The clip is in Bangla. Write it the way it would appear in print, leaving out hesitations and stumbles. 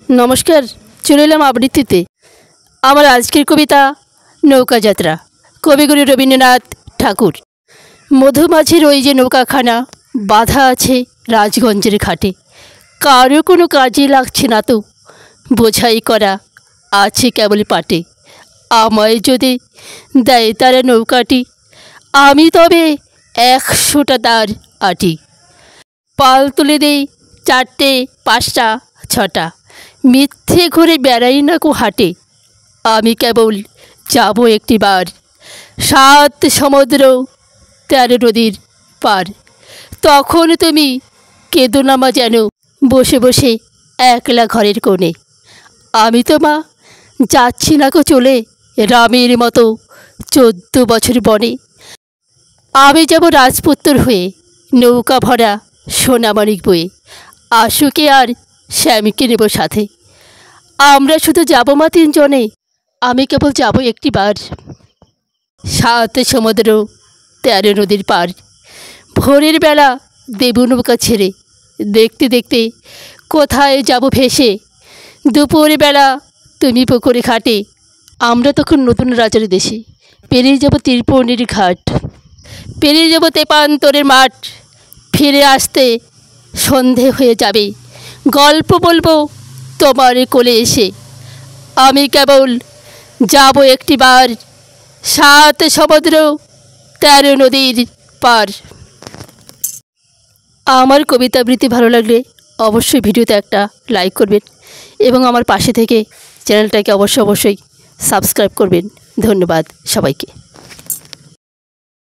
নমস্কার, চলে এলাম আবৃত্তিতে। আমার আজকের কবিতা নৌকা যাত্রা, কবিগুরু রবীন্দ্রনাথ ঠাকুর। মধুমাছির ওই যে নৌকাখানা বাঁধা আছে রাজগঞ্জের ঘাটে, কারো কোনো কাজে লাগছে না তো, বোঝাই করা আছে কেবল পাটে। আমায় যদি দেয় তারা নৌকাটি, আমি তবে 100টা তার আটি। পাল তুলে দেই 4টে 5টা 6টা, মিথ্যে ঘুরে বেড়াই না কো হাটে। আমি কেবল যাব একটিবার 7 সমুদ্র 13 নদীর পার। তখন তুমি কেঁদো না মা যেন বসে বসে একলা ঘরের কোণে। আমি তো মা যাচ্ছি না কো চলে রামের মতো 14 বছর বনে। আমি যাব রাজপুত্র হয়ে নৌকা ভরা সোনামানিক বয়ে, আশুকে আর শ্যামীকে নেব সাথে। আমরা শুধু যাব মা 3 জনে, আমি কেবল যাব একটিবার 7 সমুদ্র 13 নদীর পার। ভোরের বেলা দেব নৌকা ছেড়ে, দেখতে দেখতে কোথায় যাব ভেসে। দুপুরবেলা তুমি পুকুরে ঘাটে, আমরা তখন নতুন রাজার দেশে। পেরিয়ে যাব ত্রিপুরীর ঘাট, পেরিয়ে যাব তেপান্তরের মাঠ। ফিরে আসতে সন্ধে হয়ে যাবে, গল্প বলবো তোমার কোলে এসে। আমি কেবল যাব একটিবার 7 সমুদ্র 13 নদীর পার। আমার কবিতা আবৃত্তি ভালো লাগলে অবশ্যই ভিডিওতে একটা লাইক করবেন এবং আমার পাশে থেকে চ্যানেলটাকে অবশ্যই সাবস্ক্রাইব করবেন। ধন্যবাদ সবাইকে।